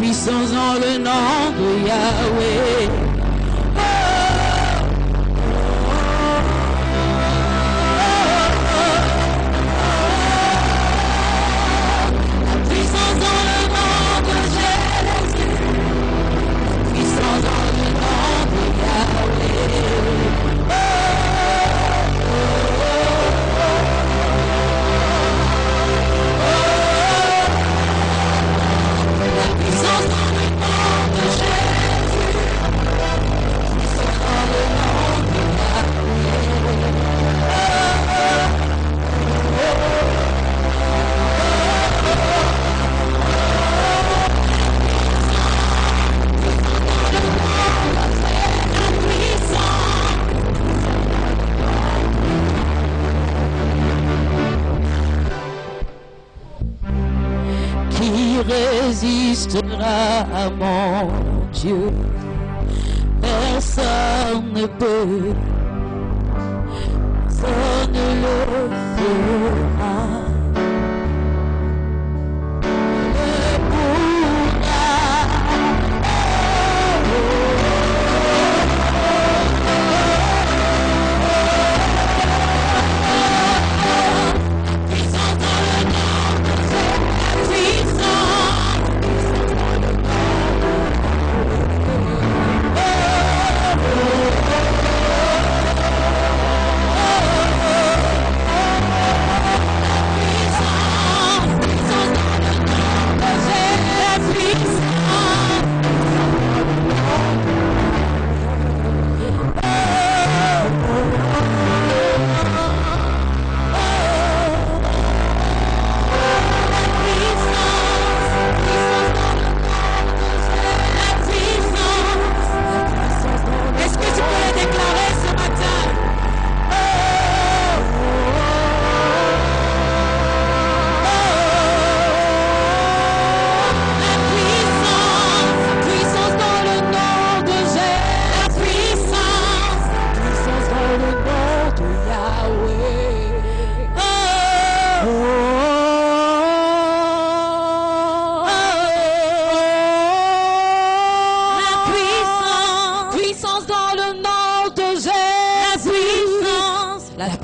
puissance dans le nom de Yahweh. Résistera à mon Dieu, personne ne peut, personne ne le fera.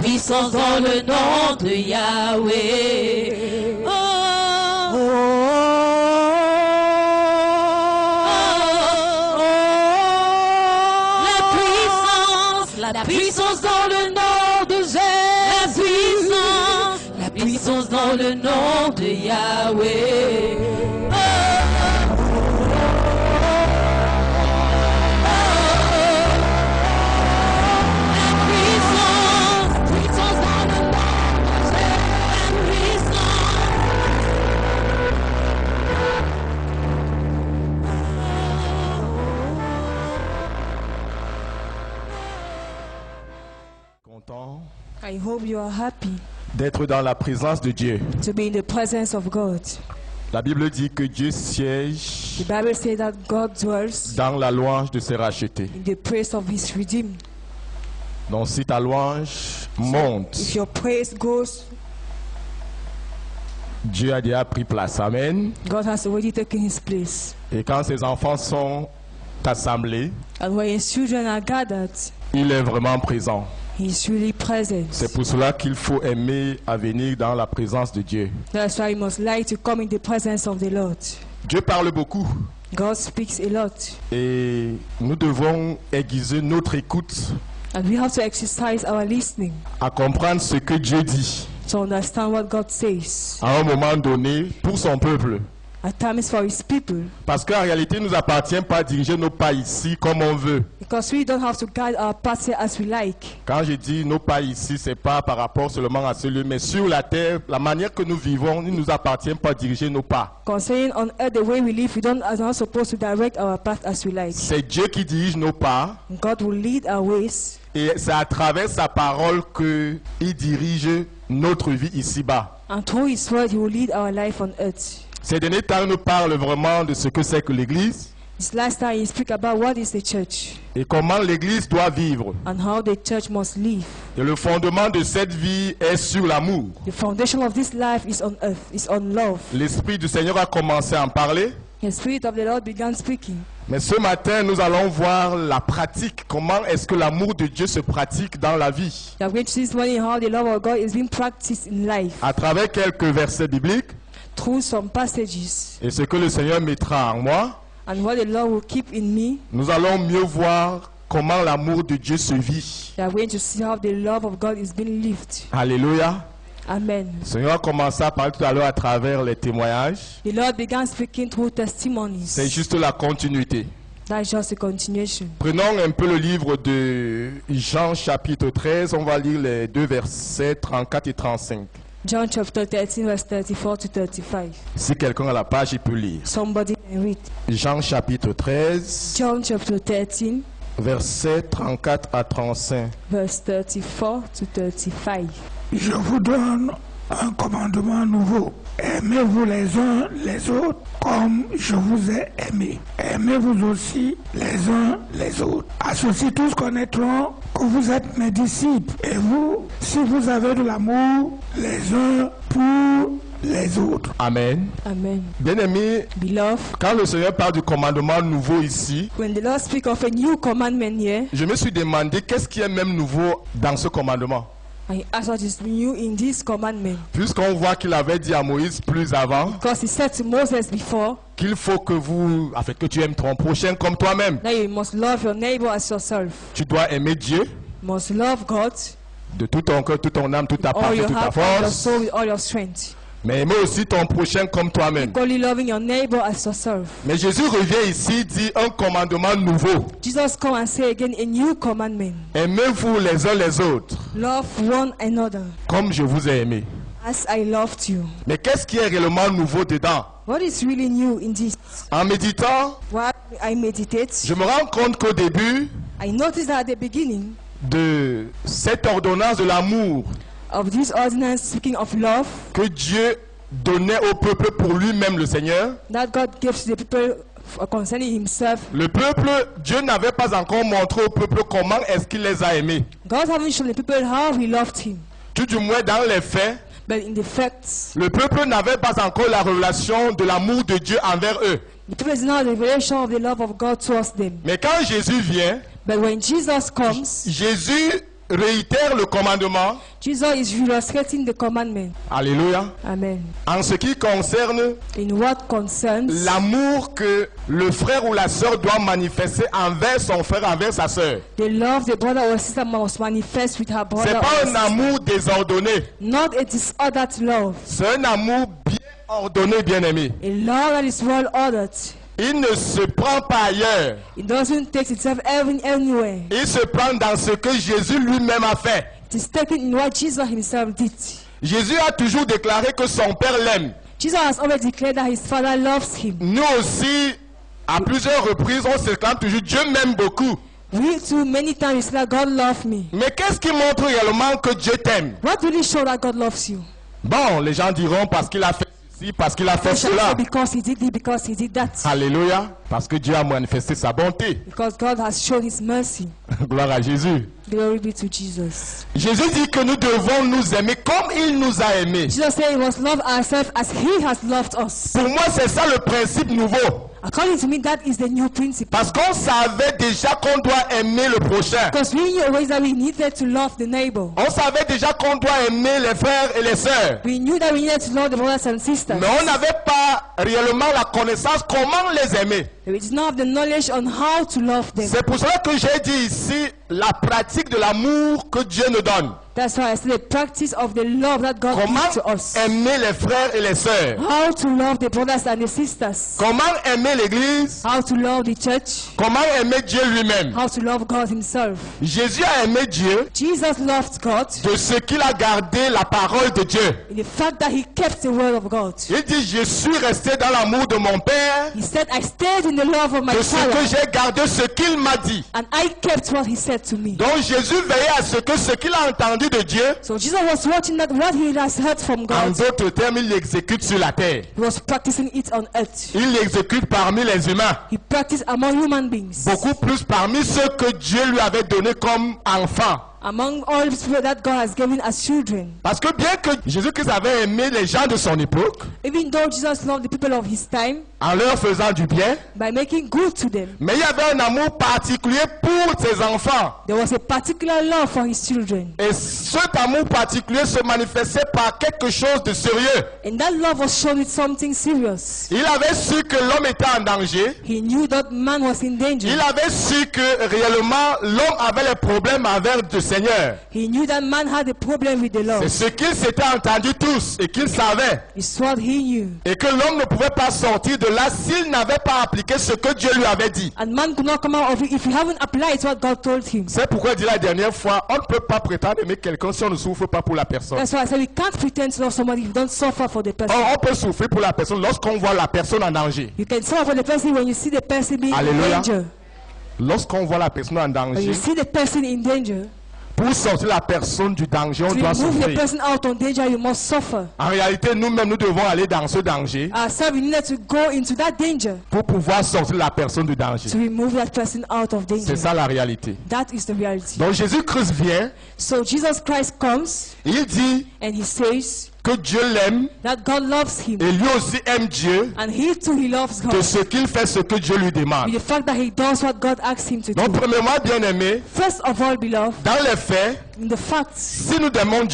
Puissance dans le nom de Yahweh. Oh, oh, oh, oh. La puissance dans le nom de Jésus. La puissance dans le nom de Yahweh. I hope you are happy d'être dans la présence de Dieu. to be in the presence of God. La Bible dit que Dieu siège The Bible says that God dwells dans la louange de ses rachetés. in the praise of His redeemed. Donc si ta louange monte, If your praise goes, Dieu a déjà pris place. Amen. God has already taken His place. Et quand ses enfants sont assemblés, And when His children are gathered, il est vraiment présent. He is really present. C'est pour cela qu'il faut aimer à venir dans la présence de Dieu. That's why you must like to come in the presence of the Lord. Dieu parle beaucoup God speaks a lot. et nous devons aiguiser notre écoute And we have to exercise our listening à comprendre ce que Dieu dit to understand what God says. à un moment donné pour son peuple. At times for His people. Parce qu'en réalité, il ne nous appartient pas de diriger nos pas ici comme on veut. Because we don't have to guide our path as we like. Quand je dis nos pas ici, c'est pas par rapport seulement à ce lieu, mais sur la terre, la manière que nous vivons, il ne nous appartient pas de diriger nos pas. Concerning on earth the way we live, we are not supposed to direct our path as we like. C'est Dieu qui dirige nos pas. God will lead our ways. Et c'est à travers sa parole qu'il dirige notre vie ici-bas. And through His word, He will lead our life on earth. Ces derniers temps, il nous parle vraiment de ce que c'est que l'Église This last time, He speak about what is the church et comment l'Église doit vivre. and how the church must live. Et le fondement de cette vie est sur l'amour. The foundation of this life is on earth, is on love. L'Esprit du Seigneur a commencé à en parler. The Spirit of the Lord began speaking. Mais ce matin, nous allons voir la pratique. Comment est-ce que l'amour de Dieu se pratique dans la vie? We are going to see this morning how the love of God is being practiced in life À travers quelques versets bibliques through some passages. et ce que le Seigneur mettra en moi, And what the Lord will keep in me, nous allons mieux voir comment l'amour de Dieu se vit. we are going to see how the love of God is being lived. Alléluia. Amen. Le Seigneur a commencé à parler tout à l'heure à travers les témoignages. The Lord began speaking through testimonies. C'est juste la continuité. That's just a continuation. Prenons un peu le livre de Jean chapitre 13. On va lire les deux versets 34 et 35. John chapter 13, verse 34 to 35. Si quelqu'un a la page, il peut lire. Somebody can read. Jean chapitre 13, John chapter 13, versets 34 à 35. verse 34 to 35. Je vous donne un commandement nouveau. Aimez-vous les uns les autres comme je vous ai aimé. Aimez-vous aussi les uns les autres. À ceci tous connaîtront que vous êtes mes disciples. Et vous, si vous avez de l'amour les uns pour les autres. Amen. Amen. Bien-aimés, Beloved, quand le Seigneur parle du commandement nouveau ici, when the Lord speaks of a new commandment here, je me suis demandé qu'est-ce qui est même nouveau dans ce commandement. I asked what is new in this commandment. Puisqu'on voit qu'il avait dit à Moïse plus avant Because he said to Moses before qu'il faut que tu aimes ton prochain comme toi-même. that you must love your neighbor as yourself. Tu dois aimer Dieu You must love God, de tout ton cœur, toute ton âme, toute ta all pensée, your toute ta heart, all your force. soul, with all your strength. Mais aimer aussi ton prochain comme toi-même. Equally loving your neighbor as yourself. Mais Jésus revient ici, dit un commandement nouveau. Jesus come and say again a new commandment. Aimez-vous les uns les autres, Love one another comme je vous ai aimé. as I loved you. Mais qu'est-ce qui est réellement nouveau dedans? What is really new in this? En méditant, While I meditate, je me rends compte qu'au début I noticed that at the beginning de cette ordonnance de l'amour of this ordinance speaking of love que Dieu donnait au peuple pour lui-même, le Seigneur, that God gives to the people concerning himself, le peuple, Dieu n'avait pas encore montré au peuple comment est-ce qu'il les a aimés. God haven't shown the people how he loved him. Tout du moins dans les faits, But in the facts, le peuple n'avait pas encore la révélation de l'amour de Dieu envers eux. the people is not the revelation of the love of God towards them. Mais quand Jésus vient, But when Jesus comes, Jésus réitère le commandement. Jesus is illustrating the commandment. Alléluia. Amen. En ce qui concerne In what concerns l'amour que le frère ou la sœur doit manifester envers son frère, envers sa sœur. the love the brother or sister must manifest with her brother C'est or pas un sister. amour désordonné. Not a disordered love. C'est un amour bien ordonné, bien-aimé. A love that is well ordered. Il ne se prend pas ailleurs. It doesn't take itself anywhere. Il se prend dans ce que Jésus lui-même a fait. It is taken in what Jesus himself did. Jésus a toujours déclaré que son Père l'aime. Jesus has already declared that his Father loves him. Nous aussi, à plusieurs reprises, on se clame toujours Dieu m'aime beaucoup. We too, many times, we say that God loves me. Mais qu'est-ce qui montre réellement que Dieu t'aime? What really show that God loves you? Bon, les gens diront parce qu'il a fait ceci, parce qu'il a fait You shall say cela. because he did it, because he did that. Alléluia. Parce que Dieu a manifesté sa bonté. Because God has shown his mercy. Gloire à Jésus. Glory be to Jesus. Jésus dit que nous devons nous aimer comme il nous a aimés. Jesus said we must love ourselves as he has loved us. Pour moi, c'est ça le principe nouveau. According to me, that is the new principle. Parce qu'on savait déjà qu'on doit aimer le prochain. Because we knew always that we needed to love the neighbor. On savait déjà qu'on doit aimer les frères et les sœurs. We knew that we needed to love the brothers and sisters. Mais on n'avait pas réellement la connaissance comment les aimer. We did not have the knowledge on how to love them. C'est pour cela que j'ai dit ici la pratique de l'amour que Dieu nous donne. That's why I say the practice of the love that God Comment gives to us. aimer les frères et les sœurs. How to love the brothers and the sisters. Comment aimer l'église. How to love the church. Comment aimer Dieu lui-même. How to love God himself. Jésus a aimé Dieu Jesus loved God de ce qu'il a gardé la parole de Dieu. in the fact that he kept the word of God. Il dit, je suis resté dans l'amour de mon Père, He said, I stayed in the love of my de ce que Father j'ai gardé ce qu'il m'a dit. and I kept what he said to me. Donc Jésus veillait à ce qu'il a entendu de Dieu, So Jesus was watching that what he has heard from en God, d'autres termes, il l'exécute sur la terre. he was practicing it on earth. Il l'exécute parmi les humains. He practiced among human beings. Beaucoup plus parmi ceux que Dieu lui avait donnés comme enfants. among all the people that God has given as children. Parce que bien que Jésus-Christ avait aimé les gens de son époque, Even though Jesus loved the people of his time en leur faisant du bien, by making good to them, mais il y avait un amour particulier pour ses enfants. there was a particular love for his children. Et cet amour particulier se manifestait par quelque chose de sérieux. And that love was shown with something serious. Il avait su que l'homme était en danger. He knew that man was in danger. Il avait su que réellement l'homme avait les problèmes avec le Seigneur. He knew that man had a problem with the C'est Lord. ce qu'ils s'étaient entendus tous et qu'ils savaient. It's what he knew. Et que l'homme ne pouvait pas sortir de là s'il n'avait pas appliqué ce que Dieu lui avait dit. And man could not come out of it if he haven't applied what God told him. C'est pourquoi il dit la dernière fois, on ne peut pas prétendre aimer quelqu'un si on ne souffre pas pour la personne. That's why I said we can't pretend to love somebody if you don't suffer for the person. Or, on peut souffrir pour la personne lorsqu'on voit la personne en danger. You can suffer for the person when you see the person being in Alléluia. danger. Lorsqu'on voit la personne en When danger, you see the person in danger, pour sortir la personne du danger, on to doit remove the souffrir. person out of danger, you must suffer. En réalité, nous-mêmes, nous devons aller dans ce danger Ourselves, we needed to go into that danger pour pouvoir sortir la personne du danger. to remove that person out of danger. C'est ça la réalité. That is the reality. Donc Jésus-Christ vient, So Jesus Christ comes il dit and he says que Dieu l'aime that God loves him, et lui aussi aime Dieu and he too he loves de God ce qu'il fait ce que Dieu lui demande. with the fact that he does what God asks him to Donc do. premièrement, bien-aimé, First of all, beloved, dans les faits, in the facts, si nous aimons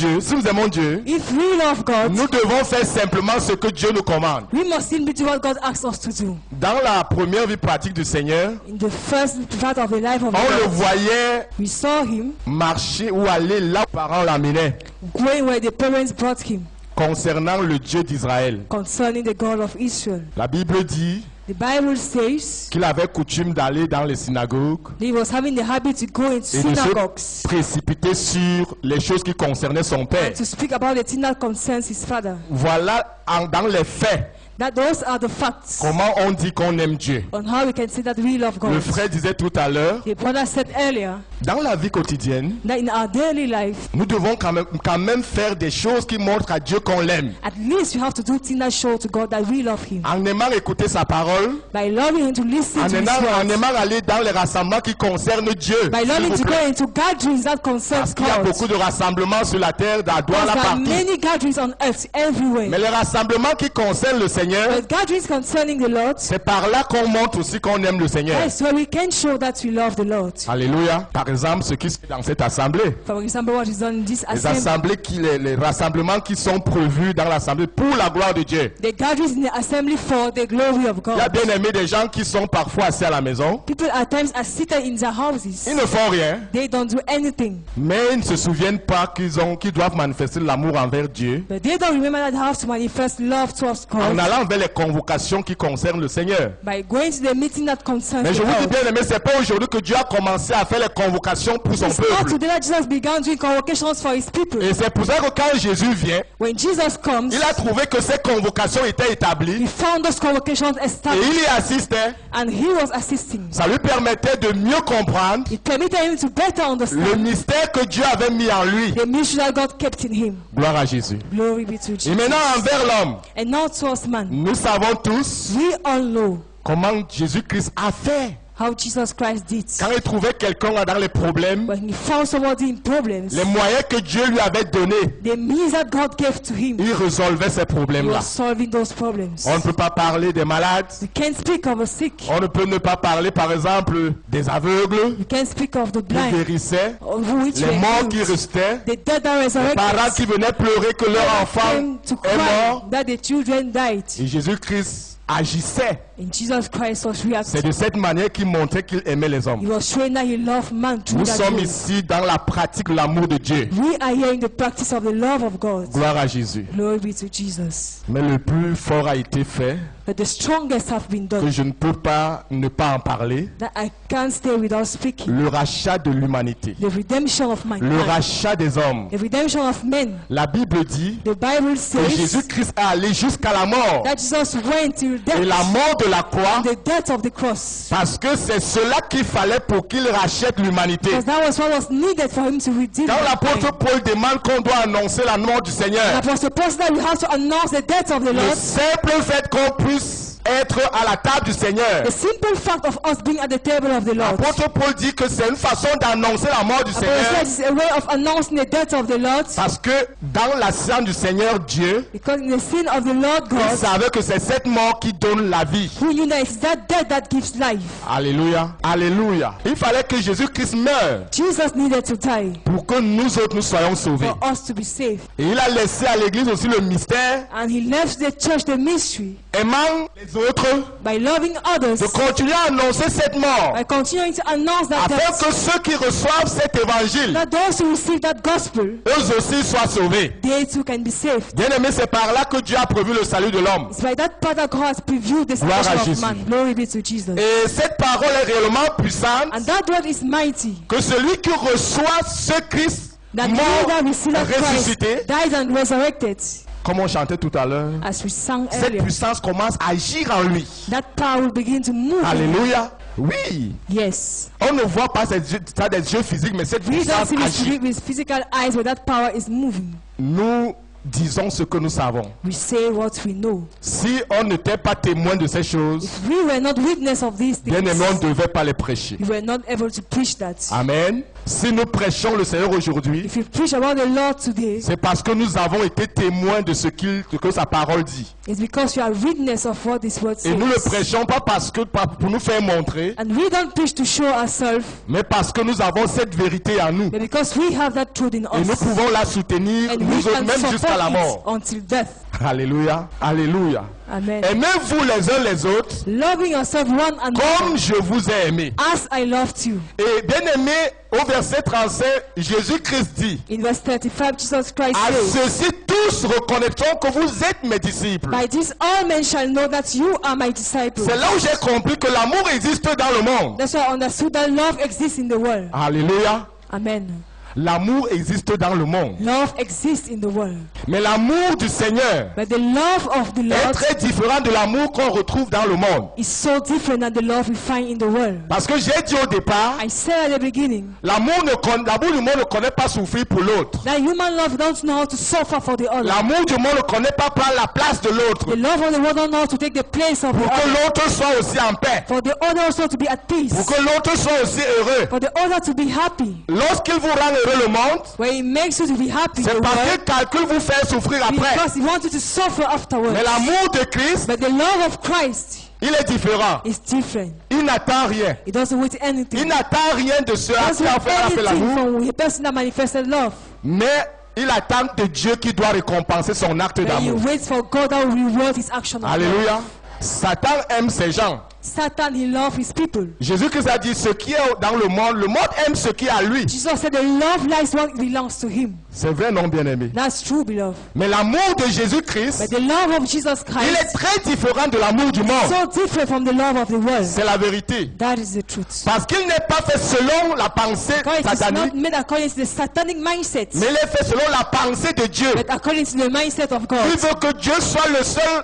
Dieu, if we love God, nous devons faire simplement ce que Dieu nous commande. we must simply do what God asks us to do. Dans la première vie pratique du Seigneur, In the first part of the life of on le God, voyait we saw him marcher ou aller là où les parents l'amenaient going where the parents brought him concernant le Dieu d'Israël. concerning the God of Israel. La Bible dit The Bible says qu'il avait coutume d'aller dans les synagogues he was having the habit to go into et de synagogues se précipiter sur les choses qui concernaient son père. and to speak about the thing that concerns his father. Voilà dans les faits That those are the facts comment on dit qu'on aime Dieu. on how we can say that we love Le God. frère disait tout à l'heure, The brother said earlier dans la vie quotidienne, that in our daily life, nous devons quand même faire des choses qui montrent à Dieu qu'on l'aime. at least we have to do things that show to God that we love him. En aimant écouter sa parole, By loving him to listen en to his aimant words. aller dans les rassemblements qui concernent Dieu. By s'il loving vous to go plaît. into gatherings that Parce concerns qu'il y a God. beaucoup de rassemblements sur la terre, dans Because la there are partie. many gatherings on earth everywhere. Mais les rassemblements qui concernent le Seigneur, But gatherings concerning the Lord, c'est par là qu'on montre aussi qu'on aime le Seigneur. that's where we can show that we love the Lord. Alléluia. Par exemple, ce qui se fait dans cette assemblée. For example, what is done in this Les assembly. les rassemblements qui sont prévus dans l'assemblée pour la gloire de Dieu. The gatherings in the assembly for the glory of Il y a God. bien aimé des gens qui sont parfois assis à la maison. People at times are seated in their houses. Ils ne font rien, They don't do anything. mais ils ne se souviennent pas qu'ils doivent manifester l'amour envers Dieu But they don't remember that they have to manifest love towards en God allant vers les convocations qui concernent le Seigneur. by going to the meeting that concerns Mais the je vous dis Lord. bien aimé, c'est pas aujourd'hui que Dieu a commencé à faire les convocations pour son It's not peuple. today that Jesus began doing convocations for his people. Et c'est pour ça que quand Jésus vient, When Jesus comes, il a trouvé que ces convocations étaient établies he found those convocations et established il y assistait. and he was assisting. Ça lui permettait de mieux comprendre It permitted him to better le understand mystère que Dieu avait mis en lui. the mystery that God kept in him. Gloire à Jésus. Glory be to Et Jesus. maintenant envers l'homme, And now towards man, nous savons tous we all know comment Jésus-Christ a fait. how Jesus Christ did. Quand il trouvait quelqu'un dans les problèmes, When he found somebody in problems, les moyens que Dieu lui avait donnés, the means that God gave to him, il résolvait ces he problèmes-là. was solving those problems. On ne peut pas parler des malades. We can't speak of the sick. On ne peut ne pas parler, par exemple, des aveugles We can't speak of the qui blind, guérissaient, of which les were morts qui healed, restaient, the dead that les parents resurrected, qui venaient pleurer que leur enfant came to est mort. cry that the children died. Et Jésus-Christ agissait. And Jesus Christ was C'est reacting. de cette manière qu'il montrait qu'il aimait les He hommes. was showing that he loved man through Nous that sommes way. ici dans la pratique de l'amour de Dieu. We are here in the practice of the love of God. Gloire à Jésus. Glory be to Jesus. Mais le plus fort a été fait, But the strongest have been que done, je ne peux pas ne pas en parler, that I can't stay without speaking. le rachat de l'humanité, The redemption of le mankind. rachat des hommes. The redemption of men. La Bible dit The Bible que says Jésus-Christ est allé jusqu'à la mort. that Jesus went till Et la death, mort de la croix, the death of the cross. parce que c'est cela qu'il fallait pour qu'il rachète l'humanité. Because that was what was needed for him to redeem Quand l'apôtre mankind. Paul demande qu'on doit annoncer la mort du Seigneur, And Apostle Paul said that we have to announce the death of the le Lord. simple fait qu'on puisse être à la table du Seigneur. The simple fact of us being at the table of the Lord. L'apôtre Paul dit que c'est une façon d'annoncer la mort du Seigneur. It's a way of announcing the death of the Lord. Parce que dans la scène du Seigneur Dieu, Because in the sin of the Lord il God, savait que c'est cette mort qui donne la vie. who knew that it's that death that gives life. Alléluia. Alléluia. Il fallait que Jésus-Christ meure Jesus needed to die pour que nous autres nous soyons sauvés. for us to be saved. Et il a laissé à l'église aussi le mystère, And he left the church the mystery aimant les autres, by loving others, de continuer à annoncer cette mort, by continuing to announce that afin death, que ceux qui reçoivent cet évangile, that those who receive that gospel, eux aussi soient sauvés. they too can be saved. Bien aimé, c'est par là que Dieu a prévu le salut de l'homme. It's by that part that God has previewed the Gloire à salvation Jésus. of man. Glory be to Jesus. Et cette parole est réellement puissante, And that word is mighty. que celui qui reçoit ce Christ That he mort, that received Christ ressuscité, died and resurrected, comme on chantait tout à l'heure, as we sang cette earlier. puissance commence à agir en lui. That power will begin to move. Alléluia. Oui. Yes. On ne voit pas ça des yeux physiques, mais cette We don't puissance see agit. with physical eyes, but that power is moving. Nous disons ce que nous savons. We say what we know. Si on n'était pas témoin de ces choses, If we were not witness of these bien aimé, on things, ne devait pas les prêcher. we were not able to preach that. Amen. Si nous prêchons le Seigneur aujourd'hui, If we preach about the Lord today, c'est parce que nous avons été témoins de ce que sa parole dit. it's because we are witness of what this word Et nous ne says. prêchons pas pour nous faire montrer, And we don't preach to show ourselves, mais parce que nous avons cette vérité en nous. but because we have that truth in Et nous us. pouvons la soutenir, And nous we autres, can même jusqu'à la support mort. it until death. Alléluia. Alléluia. Amen. Aimez-vous les uns les autres Loving yourself one comme another je vous ai aimé. as I loved you. Et bien aimé, au verset 35, Jésus-Christ dit, In verse 35, Jesus Christ à says, ceux-ci tous reconnaîtront que vous êtes mes disciples. by this all men shall know that you are my disciples. C'est là où j'ai compris que l'amour existe dans le monde. That's why I understood that love exists in the world. Alléluia. Amen. L'amour existe dans le monde. Love exists in the world. Mais l'amour du Seigneur But the love of the est Lord très différent de l'amour qu'on retrouve dans le monde. is so different than the love we find in the world. Parce que j'ai dit au départ, I said at the beginning l'amour du monde ne connaît pas souffrir pour l'autre. that human love don't know how to suffer for the other. L'amour du monde ne connaît pas prendre la place de l'autre. The love of the world don't know how to take the place of the Pour que other. l'autre soit aussi en paix. For the other also to be at peace. Pour que l'autre soit aussi heureux. For the other to be happy. Lorsqu'il vous rend heureux le monde, Where he makes you to be happy. c'est The parce world, qu'il calcule vous faire souffrir après. because he wants you to suffer afterwards. Mais l'amour de Christ, But the love of Christ il est différent. is different. Il n'attend rien. It doesn't wait Il anything. n'attend rien de ce à Doesn't qui a wait fait anything l'amour. from the person that manifested love. Mais il attend de Dieu qui doit récompenser son acte But he d'amour. waits for God that will reward his action of love. Alléluia. Satan aime ces gens. Satan, he loves his people. Jésus-Christ a dit, ce qui est dans le monde aime ce qui est à lui. Jesus said the love lies what belongs to him. C'est vrai, non, bien-aimé. That's true, beloved. Mais l'amour de Jésus-Christ, But the love of Jesus il est Christ très différent de l'amour du is monde. so different from the love of the world. C'est la vérité. That is the truth. Parce qu'il n'est pas fait selon la pensée God is not satanique, made according to the satanic mindset, mais il est fait selon la pensée de Dieu. but according to the mindset of Il God. veut que Dieu soit le seul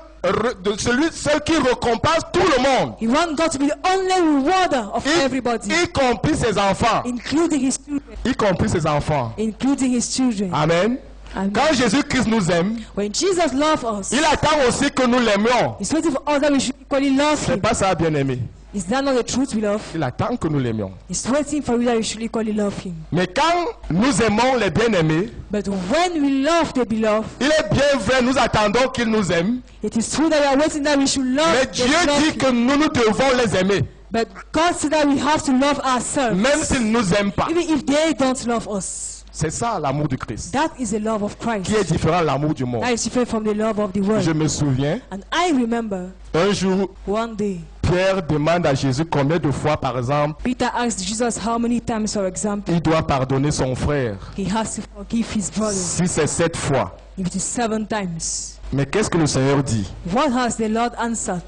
qui récompense tout le monde, He wants God to be the only rewarder of everybody, y compris ses enfants. including his children. Y compris ses enfants. Including his children. Amen. Amen. Quand Jésus-Christ nous aime, When Jesus loves us, il attend aussi que nous l'aimions. he's waiting for us that we should equally love C'est him. pas ça, bien-aimé. Is that not the truth, beloved? Il attend que nous l'aimions. He's waiting for you that we should equally love him. Mais quand nous aimons les bien-aimés, But when we love the beloved, il est bien vrai, nous attendons qu'ils nous aiment. it is true that we are waiting that we should love Mais the Dieu beloved. dit que nous devons les aimer, But God said that we have to love ourselves, même s'ils ne nous aiment pas. even if they don't love us. C'est ça l'amour du Christ, That is the love of Christ. qui est différent de l'amour du monde. That is different from the love of the world. Je me souviens, And I remember un jour, one day, Pierre demande à Jésus combien de fois, par exemple, Peter asked Jesus how many times, for example, il doit pardonner son frère. he has to forgive his brother. Si c'est 7 fois. If it is 7 times. Mais qu'est-ce que le Seigneur dit? What has the Lord answered?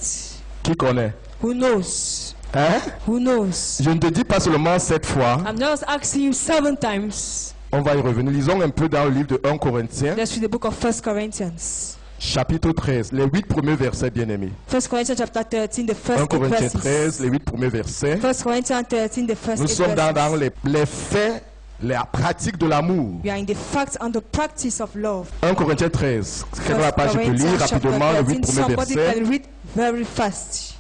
Qui connaît? Who knows? Hein? Who knows? Je ne te dis pas seulement 7 fois. I'm just asking you 7 times. On va y revenir. Lisons un peu dans le livre de 1 Corinthiens, Let's read the book of 1 Corinthians. chapitre 13, les 8 premiers versets, bien-aimés. 1 Corinthians chapter 13, the 1 first 8 Corinthiens verses. 13, les 8 premiers versets. 1 Corinthians 13, the first Nous 8 sommes dans verses. les faits, la pratique de l'amour. We are in the facts and the practice of love. 1 Corinthiens 13. Quelle est la 1 page? Je peux lire Corinthians chapter rapidement les 8 13, premiers somebody versets. can read very fast.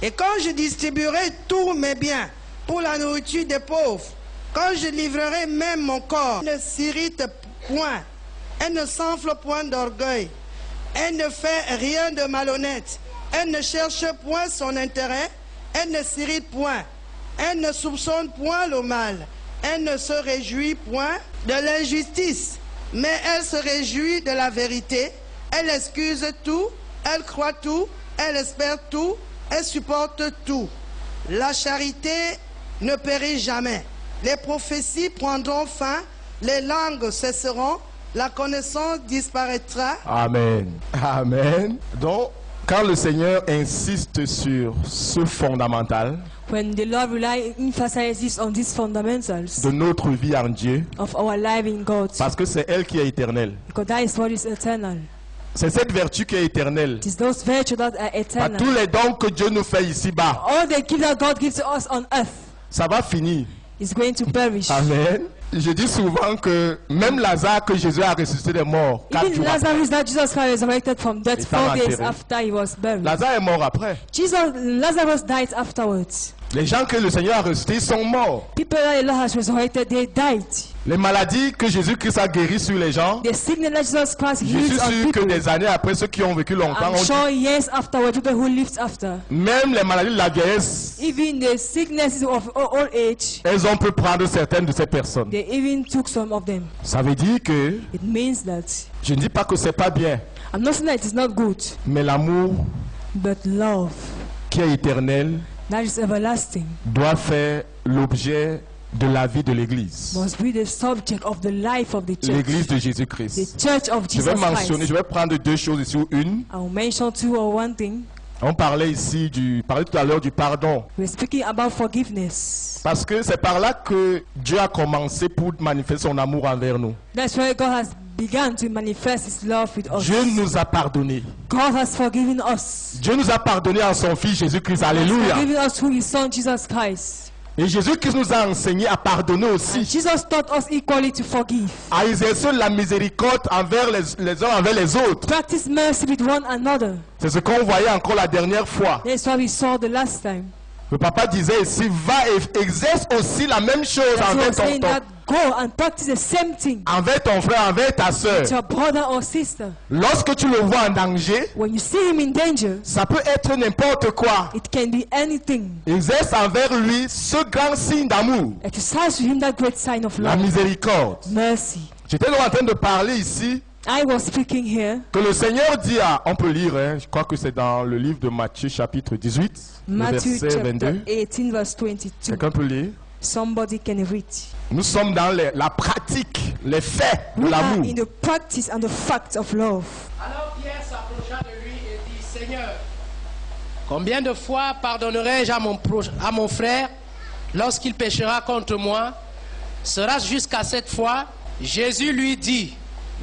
Et quand je distribuerai tous mes biens pour la nourriture des pauvres, quand je livrerai même mon corps, elle ne s'irrite point, elle ne s'enfle point d'orgueil, elle ne fait rien de malhonnête, elle ne cherche point son intérêt, elle ne s'irrite point, elle ne soupçonne point le mal, elle ne se réjouit point de l'injustice, mais elle se réjouit de la vérité, elle excuse tout, elle croit tout, elle espère tout, elle supporte tout. La charité ne périt jamais. Les prophéties prendront fin, les langues cesseront, la connaissance disparaîtra. Amen. Amen. Donc, quand le Seigneur insiste sur ce fondamental When the Lord emphasizes on these fundamentals de notre vie en Dieu, of our life in God, parce que c'est elle qui est éternelle. because that is what is eternal. C'est cette vertu qui est éternelle. It is those virtues that are Pas eternal. tous les dons que Dieu nous fait ici-bas, All the gifts that God gives to us on earth ça va finir. is going to perish. Amen. Je dis souvent que même Lazare que Jésus a ressuscité des morts, 4 Even jours après. Lazarus that Jesus Christ resurrected from death Il 4 days enterré. after he was buried. Lazare est mort après. Lazarus died afterwards. Les gens que le Seigneur a ressuscités sont morts. People that the Lord has resurrected, they died. Les maladies que Jésus-Christ a guéries sur les gens, The sickness that Jesus Christ je suis heals on sûr que people. des années après, ceux qui ont vécu longtemps I'm ont dit, sure years afterwards, people who lived after, même les maladies de la vieillesse, even the sicknesses of old age, elles ont pu prendre certaines de ces personnes. they even took some of them. Ça veut dire que, It means that, je ne dis pas que c'est pas bien, I'm not saying that it is not good, mais l'amour but love qui est éternel that is everlasting doit faire l'objet de la vie de l'Église. must be the subject of the life of the church. L'Église de The Jésus-Christ. church of Je vais Jesus mentionner, Christ. je vais prendre deux choses ici ou une. I will mention two or one thing. On parlait ici parlait tout à l'heure du pardon. We're speaking about forgiveness. Parce que c'est par là que Dieu a commencé pour manifester son amour envers nous. That's why God has begun to manifest His love with us. Dieu nous a pardonné. God has forgiven us. Dieu nous a pardonné en son Fils Jésus-Christ. He has Alléluia. forgiven us through His Son Jesus Christ. Et Jésus-Christ nous a enseigné à pardonner And aussi. Jesus taught us equally to forgive. À exercer la miséricorde envers les uns envers les autres. Practice mercy with one another. C'est ce qu'on voyait encore la dernière fois. That's what we saw the last time. Le papa disait ici, va et exerce aussi la même chose That's envers what saying that go and practice the same thing envers ton frère, envers ta soeur. to your brother or sister. Lorsque tu le vois en danger, When you see him in danger, ça peut être n'importe quoi. it can be anything. Exerce envers lui ce grand signe d'amour, Exercise to him that great sign of la love, miséricorde. mercy. J'étais donc en train de parler ici I was speaking here. que le Seigneur dit on peut lire, je crois que c'est dans le livre de Matthieu chapitre 18, le Matthew verset chapter 22. 18 verse 22. Quelqu'un peut lire? Somebody can read. Nous sommes dans la pratique, les faits de We are l'amour. in the practice and the facts of love. Alors Pierre s'approcha de lui et dit, Seigneur, combien de fois pardonnerai-je à mon frère lorsqu'il péchera contre moi? Sera-ce jusqu'à 7 fois? Jésus lui dit,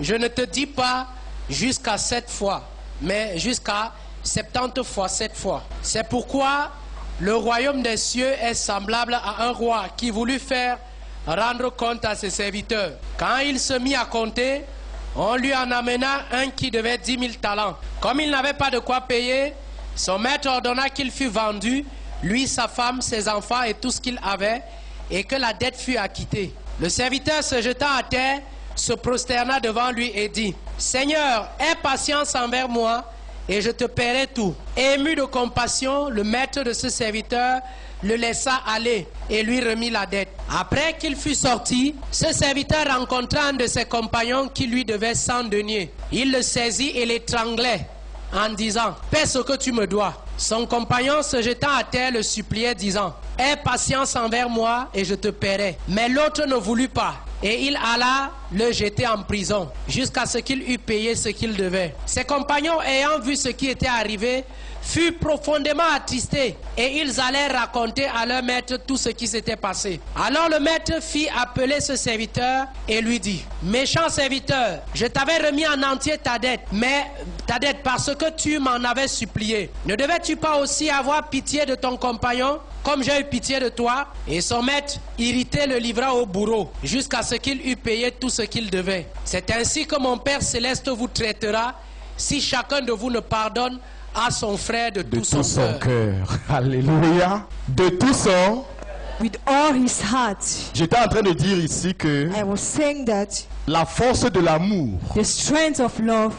je ne te dis pas jusqu'à 7 fois, mais jusqu'à 70 fois 7 fois. C'est pourquoi le royaume des cieux est semblable à un roi qui voulut faire rendre compte à ses serviteurs. Quand il se mit à compter, on lui en amena un qui devait 10 000 talents. Comme il n'avait pas de quoi payer, son maître ordonna qu'il fût vendu, lui, sa femme, ses enfants et tout ce qu'il avait, et que la dette fût acquittée. Le serviteur se jeta à terre, se prosterna devant lui et dit, Seigneur, aie patience envers moi, et je te paierai tout. Ému de compassion, le maître de ce serviteur le laissa aller et lui remit la dette. Après qu'il fut sorti, ce serviteur rencontra un de ses compagnons qui lui devait 100 deniers. Il le saisit et l'étranglait en disant, paie ce que tu me dois. Son compagnon se jetant à terre le suppliait disant, aie patience envers moi et je te paierai. Mais l'autre ne voulut pas et il alla le jeter en prison jusqu'à ce qu'il eût payé ce qu'il devait. Ses compagnons, ayant vu ce qui était arrivé, furent profondément attristés et ils allèrent raconter à leur maître tout ce qui s'était passé. Alors le maître fit appeler ce serviteur et lui dit: méchant serviteur, je t'avais remis en entier ta dette, parce que tu m'en avais supplié. Ne devais-tu pas aussi avoir pitié de ton compagnon comme j'ai eu pitié de toi? Et son maître, irrité, le livra au bourreau jusqu'à ce qu'il eût payé tout ce qu'il devait. C'est ainsi que mon Père céleste vous traitera si chacun de vous ne pardonne à son frère de tout son cœur. Alléluia. De tout son. With all his heart. J'étais en train de dire ici que I was saying that la force de l'amour the strength of love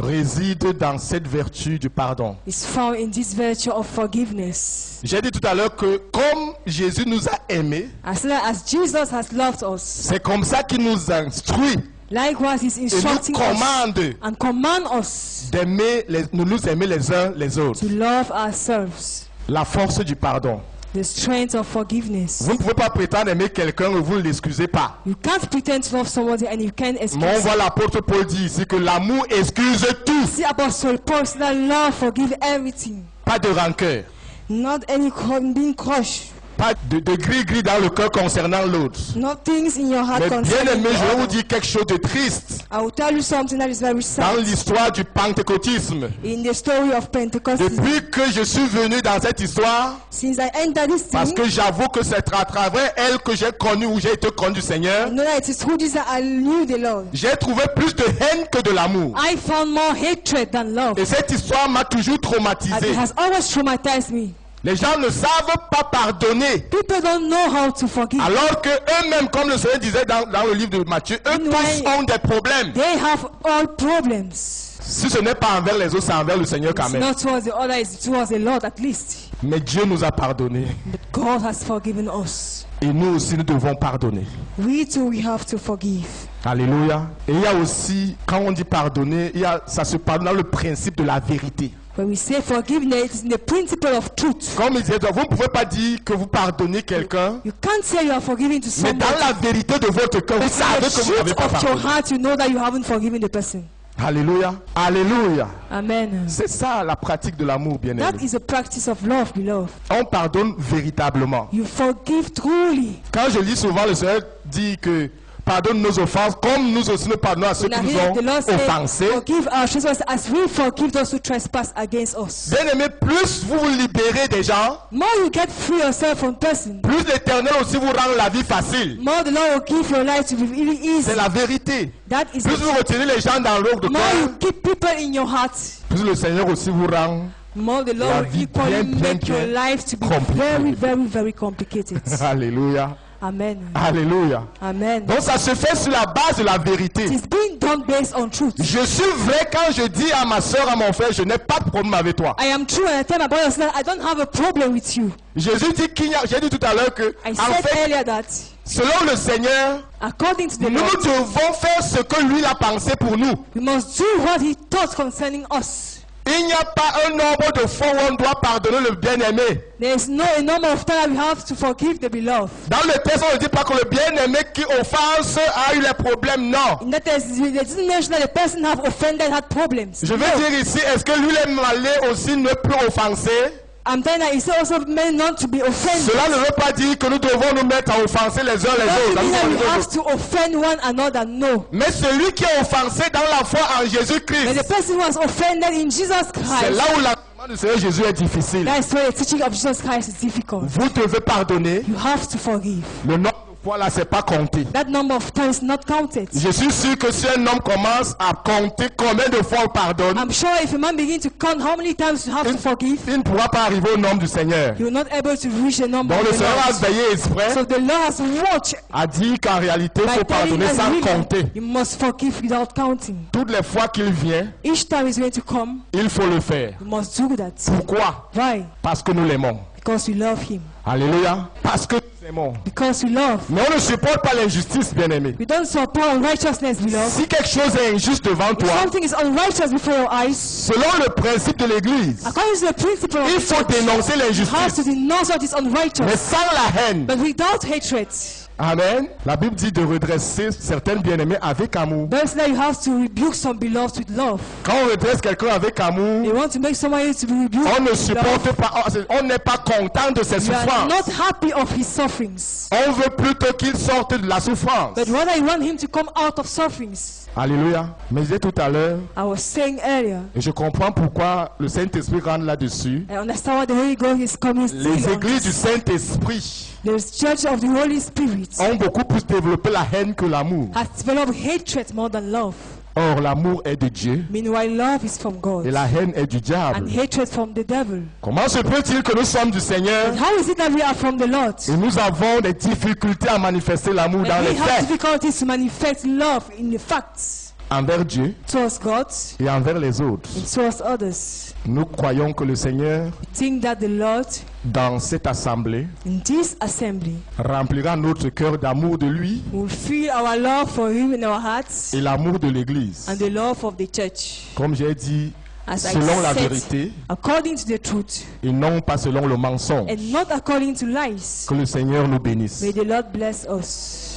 réside dans cette vertu du pardon. is found in this virtue of forgiveness. J'ai dit tout à l'heure que comme Jésus nous a aimés, As long as Jesus has loved us, c'est comme ça qu'il nous instruit likewise he's et nous instructing us commande and command us d'aimer nous aimer les uns les autres. to love ourselves. La force du pardon. The strength of forgiveness. Vous ne pouvez pas prétendre aimer quelqu'un et vous ne l'excusez pas. You can't pretend to love somebody and you can't excuse. Mais on voit l'apôtre Paul dire ici que l'amour excuse tout. See, Apostle Paul said that love forgive everything. Pas de rancœur. Not any being crushed. Pas de gris-gris dans le cœur concernant l'autre. Not things in your heart Mais bien concerning aimé, je vais vous other. dire quelque chose de triste. I will tell you something that is very Dans sad. l'histoire du pentecôtisme, In the story of Pentecost, depuis que je suis venu dans cette histoire, since I entered this parce thing, que j'avoue que c'est à travers elle que j'ai connu ou j'ai été connu du Seigneur, I know that it is through this that I knew the Lord. j'ai trouvé plus de haine que de l'amour. I found more hatred than love. Et cette histoire m'a toujours And traumatisé. it has always traumatized me. Les gens ne savent pas pardonner. People don't know how to forgive. Alors que eux-mêmes, comme le Seigneur disait dans le livre de Matthieu, eux tous ont des problèmes. They have all problems. Si ce n'est pas envers les autres, c'est envers le Seigneur quand It's même. not towards the other, it's towards the Lord at least. Mais Dieu nous a pardonné. But God has forgiven us. Et nous aussi, nous devons pardonner. We too, we have to forgive. Alléluia. Et il y a aussi, quand on dit pardonner, ça se pardonne dans le principe de la vérité. When we say forgiveness, it's in the principle of truth. Comme il disait, vous ne pouvez pas dire que vous pardonnez quelqu'un, You can't say you are forgiving to mais somebody. dans la vérité de votre cœur, vous But savez in the que vous n'avez truth pas of your pardonné. heart, you know that you haven't forgiven the person. Alléluia. Alléluia. Amen. C'est ça la pratique de l'amour, bien That aimé. is a practice of love, beloved. On pardonne véritablement. You forgive truly. Quand je lis souvent, le Seigneur dit que pardonne nos offenses comme nous aussi nous pardonnons à ceux When I qui nous hear ont the Lord say, offensés. forgive our trespasses as we forgive those who trespass against us. Bien aimé, plus vous vous libérez des gens, More you get free yourself from person, plus l'Éternel aussi vous rend la vie facile. more the Lord will give your life to be really easy. C'est la vérité. That is Plus the vous retirez les gens dans l'ordre de more you cœur, keep people in your heart, plus le Seigneur aussi vous rend. more the La Lord vie will equally bien, make your bien life to be compliquée. very complicated. Alléluia. Amen. Alléluia. Amen. Donc ça se fait sur la base de la vérité. It is being done based on truth. Je suis vrai quand je dis à ma soeur, à mon frère, je n'ai pas de problème avec toi. I am true and I tell my brothers that I don't have a problem with you. Jésus dit qu'il y a, j'ai dit tout à l'heure que, I en said fait, earlier that selon le Seigneur, according to the nous Lord, devons faire ce que lui a pensé pour nous. we must do what he thought concerning us. Il n'y a pas un nombre de fois où on doit pardonner le bien-aimé. There is no a number of times we have to forgive the beloved. Dans le texte, on ne dit pas que le bien-aimé qui offense a eu les problèmes. Non. In that case, they didn't mention that the person have offended had problems. Je veux No. dire ici, est-ce que lui, les malais aussi ne peut offenser? I'm telling you, it's also meant not to be offended. Cela ne veut pas dire que nous devons nous mettre à offenser les uns les Doesn't mean that we autres. have to offend one another. No. Mais celui qui est offensé dans la foi en But Jésus-Christ, the person who has offended in Jesus c'est Christ, là où l'enseignement du Seigneur Jésus est difficile. that is where the teaching of Jesus Christ is difficult. Vous devez pardonner. You have to forgive. Le nombre de fois là, c'est pas compté. That number of times is not counted. Je suis sûr que si un homme commence à compter combien de fois on pardonne, I'm sure if a man begins to count how many times you have to forgive, il ne pourra pas arriver au nombre du Seigneur. you're not able to reach the number Donc le of the Seigneur a Lord. veillé exprès, So the Lord has watched a dit qu'en réalité, il by faut telling pardonner us sans really, compter. you must forgive without counting. Toutes les fois qu'il vient, Each time he's going to come, il faut le faire. you must do that. Pourquoi? Why? Parce que nous l'aimons. Because we love him. Alléluia. Parce que nous l'aimons. Because we love. Mais on ne supporte pas l'injustice, bien-aimé. We don't support unrighteousness, beloved. Si quelque chose est injuste devant If toi, something is unrighteous before your eyes, selon le principe de l'Église, according to the principle of il the faut church, dénoncer you have to l'injustice, denounce what is mais unrighteous, sans la haine. but without hatred. Amen. La Bible dit de redresser certaines bien-aimées avec amour. Bible says that you have to rebuke some beloved with love. Quand on redresse quelqu'un avec amour, You want to make somebody to be rebuked. on ne with supporte love. pas, on n'est pas content de ses You are souffrances. not happy of his sufferings, On veut plutôt qu'il sorte de la souffrance. but rather you want him to come out of sufferings. Alléluia. Mais je disais tout à l'heure, I was saying earlier, et je comprends pourquoi le Saint-Esprit rentre là-dessus. I understand what the Holy Ghost is coming still Les on églises du us. Saint-Esprit The Church of the Holy Spirit ont beaucoup plus développé la haine que l'amour. has developed hatred more than love. Or, l'amour est de Dieu Meanwhile, love is from God et la haine est du diable. and hatred from the devil. Comment se peut-il que nous sommes du Seigneur And how is it that we are from the Lord? et nous avons des difficultés à manifester l'amour dans And les we have faits difficulties to manifest love in the facts envers Dieu towards God et envers les autres? and towards others. Nous croyons que le Seigneur, We think that the Lord dans cette assemblée, in this assembly remplira notre cœur d'amour de lui will feel our love for Him in our hearts et l'amour de l'Église. and the love of the church. Comme j'ai dit, As I selon la said, vérité according to the truth et non pas selon le mensonge. and not according to lies. Que le Seigneur nous bénisse. May the Lord bless us.